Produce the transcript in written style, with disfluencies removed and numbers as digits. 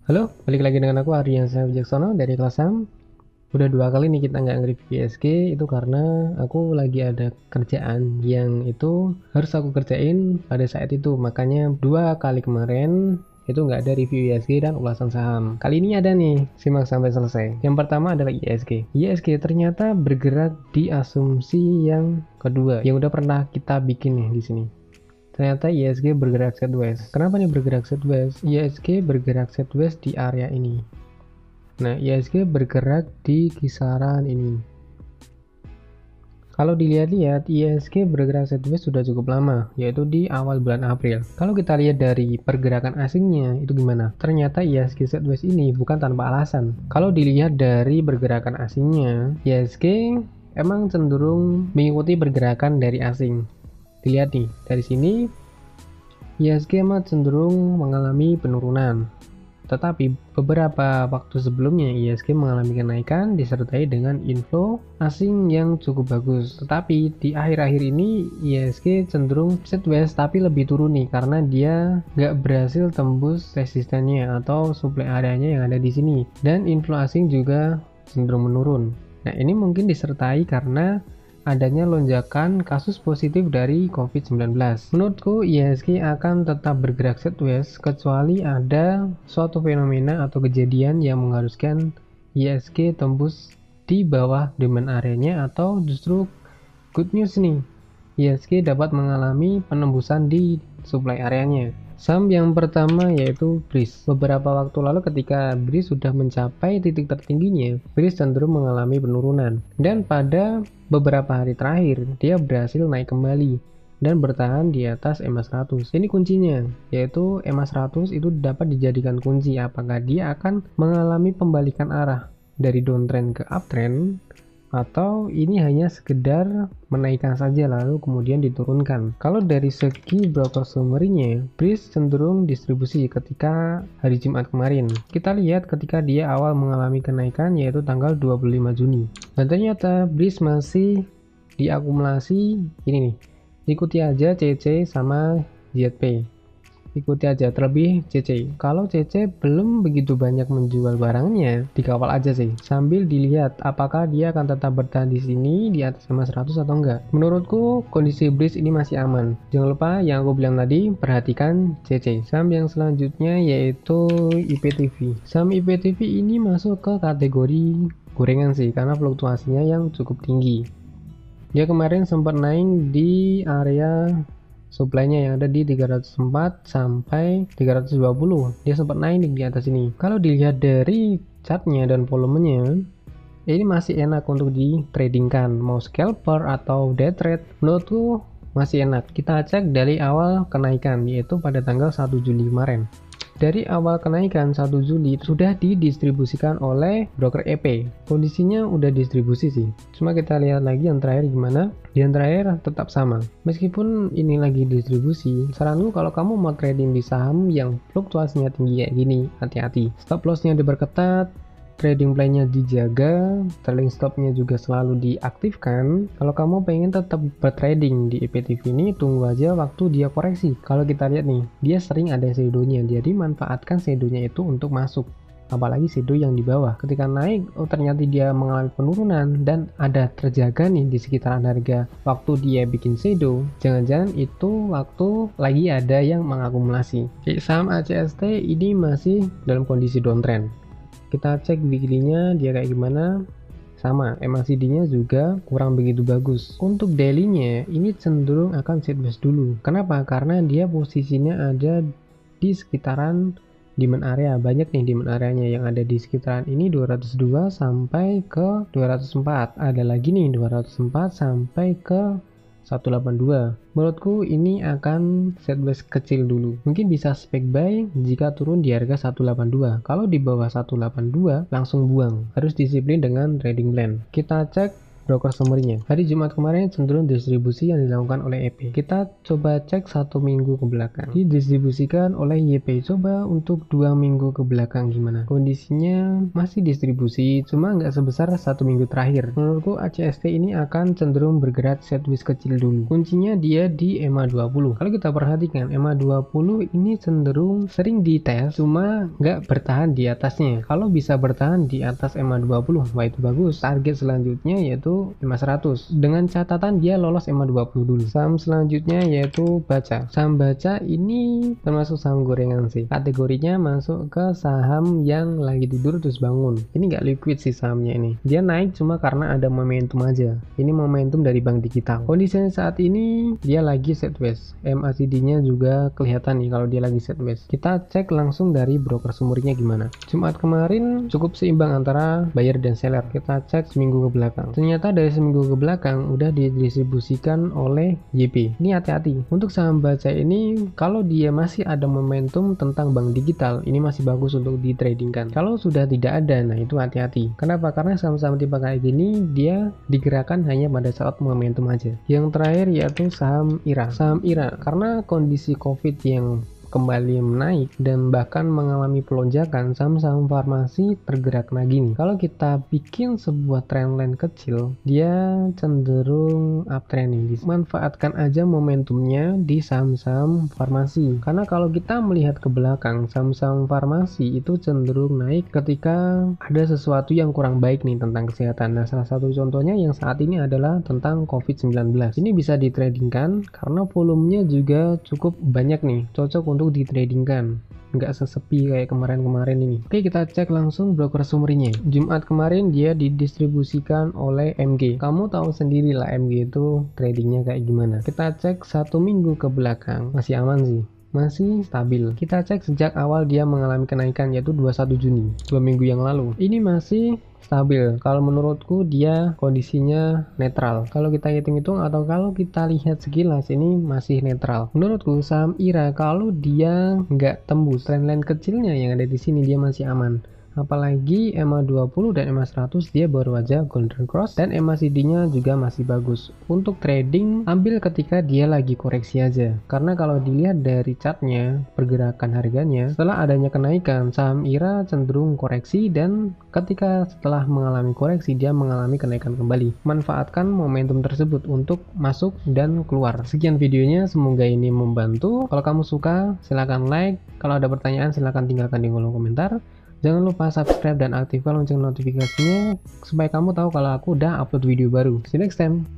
Halo, balik lagi dengan aku Ardiansyah Wijaksono dari kelas 6. Udah 2 kali nih kita nggak nge-review ISG, itu karena aku lagi ada kerjaan yang itu harus aku kerjain pada saat itu. Makanya 2 kali kemarin itu nggak ada review ISG dan ulasan saham. Kali ini ada nih, simak sampai selesai. Yang pertama adalah ISG. ISG ternyata bergerak di asumsi yang kedua, yang udah pernah kita bikin nih di sini. Ternyata ISG bergerak sideways. Kenapa nih bergerak sideways? ISG bergerak sideways di area ini. Nah, ISG bergerak di kisaran ini. Kalau dilihat-lihat, ISG bergerak sideways sudah cukup lama, yaitu di awal bulan April. Kalau kita lihat dari pergerakan asingnya, itu gimana? Ternyata ISG sideways ini bukan tanpa alasan. Kalau dilihat dari pergerakan asingnya, ISG emang cenderung mengikuti pergerakan dari asing. Dilihat nih, dari sini ISG cenderung mengalami penurunan. Tetapi beberapa waktu sebelumnya ISG mengalami kenaikan disertai dengan inflow asing yang cukup bagus. Tetapi di akhir-akhir ini ISG cenderung sideways tapi lebih turun nih karena dia nggak berhasil tembus resistennya atau supply areanya yang ada di sini. Dan inflow asing juga cenderung menurun. Nah, ini mungkin disertai karena adanya lonjakan kasus positif dari COVID-19. Menurutku ISG akan tetap bergerak sideways kecuali ada suatu fenomena atau kejadian yang mengharuskan ISG tembus di bawah demand areanya atau justru good news nih, ISG dapat mengalami penembusan di supply areanya. Saham yang pertama yaitu BRIS. Beberapa waktu lalu ketika BRIS sudah mencapai titik tertingginya, BRIS cenderung mengalami penurunan. Dan pada beberapa hari terakhir, dia berhasil naik kembali dan bertahan di atas EMA 100. Ini kuncinya, yaitu EMA 100 itu dapat dijadikan kunci apakah dia akan mengalami pembalikan arah dari downtrend ke uptrend atau ini hanya sekedar menaikkan saja lalu kemudian diturunkan. Kalau dari segi broker summary-nya, BRIS cenderung distribusi ketika hari Jumat kemarin. Kita lihat ketika dia awal mengalami kenaikan yaitu tanggal 25 Juni. Dan ternyata BRIS masih diakumulasi ini nih. Ikuti aja CC sama ZP. Ikuti aja, terlebih CC. Kalau CC belum begitu banyak menjual barangnya, dikawal aja sih. Sambil dilihat apakah dia akan tetap bertahan di sini di atas 100 atau enggak. Menurutku kondisi BRIS ini masih aman. Jangan lupa yang aku bilang tadi, perhatikan CC. Saham yang selanjutnya yaitu IPTV. Saham IPTV ini masuk ke kategori gorengan sih karena fluktuasinya yang cukup tinggi. Dia kemarin sempat naik di area supply-nya yang ada di 304 sampai 320. Dia sempat naik di atas ini. Kalau dilihat dari chartnya dan volumenya, ini masih enak untuk di tradingkan. Mau scalper atau day trade, menurutku masih enak. Kita cek dari awal kenaikan, yaitu pada tanggal 1 Juli kemarin. Dari awal kenaikan 1 Juli sudah didistribusikan oleh broker EP. Kondisinya udah distribusi sih. Cuma kita lihat lagi yang terakhir gimana. Yang terakhir tetap sama. Meskipun ini lagi distribusi, saranku kalau kamu mau trading di saham yang fluktuasinya tinggi kayak gini, hati-hati. Stop loss-nya diperketat, trading plan-nya dijaga, trailing stop-nya juga selalu diaktifkan. Kalau kamu pengen tetap bertrading di IPTV ini, tunggu aja waktu dia koreksi. Kalau kita lihat nih, dia sering ada shadow-nya, jadi manfaatkan shadow-nya itu untuk masuk. Apalagi shadow yang di bawah. Ketika naik, oh ternyata dia mengalami penurunan dan ada terjaga nih di sekitaran harga waktu dia bikin shadow. Jangan-jangan itu waktu lagi ada yang mengakumulasi. Saham ACST ini masih dalam kondisi downtrend. Kita cek weekly-nya dia kayak gimana. Sama, MACD-nya juga kurang begitu bagus. Untuk daily-nya ini cenderung akan sideways dulu. Kenapa? Karena dia posisinya ada di sekitaran demand area. Banyak nih demand areanya yang ada di sekitaran ini 202 sampai ke 204. Ada lagi nih 204 sampai ke 182. Menurutku ini akan sideways kecil dulu. Mungkin bisa spek buy jika turun di harga 182. Kalau di bawah 182 langsung buang. Harus disiplin dengan trading plan. Kita cek broker summary-nya. Hari Jumat kemarin cenderung distribusi yang dilakukan oleh EP. Kita coba cek 1 minggu ke belakang. Didistribusikan oleh YP. Coba untuk 2 minggu ke belakang gimana? Kondisinya masih distribusi, cuma nggak sebesar 1 minggu terakhir. Menurutku ACST ini akan cenderung bergerak sideways kecil dulu. Kuncinya dia di EMA 20. Kalau kita perhatikan, EMA 20 ini cenderung sering dites, cuma nggak bertahan di atasnya. Kalau bisa bertahan di atas EMA 20, wah itu bagus. Target selanjutnya yaitu EMA 100. Dengan catatan dia lolos EMA 20 dulu. Saham selanjutnya yaitu Baca. Saham Baca ini termasuk saham gorengan sih. Kategorinya masuk ke saham yang lagi tidur terus bangun. Ini nggak liquid sih sahamnya ini. Dia naik cuma karena ada momentum aja. Ini momentum dari bank digital. Kondisinya saat ini dia lagi sideways. MACD-nya juga kelihatan nih kalau dia lagi sideways. Kita cek langsung dari broker summary-nya gimana. Jumat kemarin cukup seimbang antara buyer dan seller. Kita cek seminggu ke belakang. Ternyata dari seminggu ke belakang udah didistribusikan oleh YP. Ini hati-hati. Untuk saham Baca ini kalau dia masih ada momentum tentang bank digital, ini masih bagus untuk ditradingkan. Kalau sudah tidak ada, nah itu hati-hati. Kenapa? Karena saham-saham tipe kayak gini dia digerakkan hanya pada saat momentum aja. Yang terakhir yaitu saham IRA. Saham IRA karena kondisi COVID yang kembali menaik dan bahkan mengalami pelonjakan, saham-saham farmasi tergerak lagi nih. Kalau kita bikin sebuah trendline kecil, dia cenderung uptrending. Manfaatkan aja momentumnya di saham-saham farmasi. Karena kalau kita melihat ke belakang, saham-saham farmasi itu cenderung naik ketika ada sesuatu yang kurang baik nih tentang kesehatan. Nah, salah satu contohnya yang saat ini adalah tentang COVID-19. Ini bisa ditradingkan karena volumenya juga cukup banyak nih, cocok untuk ditradingkan, nggak sesepi kayak kemarin-kemarin ini. Oke, kita cek langsung broker summary-nya. Jumat kemarin dia didistribusikan oleh MG. Kamu tahu sendiri lah MG itu tradingnya kayak gimana. Kita cek 1 minggu ke belakang, masih aman sih, masih stabil. Kita cek sejak awal dia mengalami kenaikan yaitu 21 Juni, 2 minggu yang lalu. Ini masih stabil. Kalau menurutku dia kondisinya netral. Kalau kita hitung-hitung atau kalau kita lihat sekilas ini masih netral. Menurutku saham IRA kalau dia nggak tembus trendline kecilnya yang ada di sini dia masih aman. Apalagi EMA 20 dan EMA 100 dia baru aja golden cross dan MACD-nya juga masih bagus. Untuk trading ambil ketika dia lagi koreksi aja. Karena kalau dilihat dari chartnya, pergerakan harganya, setelah adanya kenaikan, saham IRA cenderung koreksi dan ketika setelah mengalami koreksi dia mengalami kenaikan kembali. Manfaatkan momentum tersebut untuk masuk dan keluar. Sekian videonya, semoga ini membantu. Kalau kamu suka silahkan like. Kalau ada pertanyaan silahkan tinggalkan di kolom komentar. Jangan lupa subscribe dan aktifkan lonceng notifikasinya supaya kamu tahu kalau aku udah upload video baru. See you next time.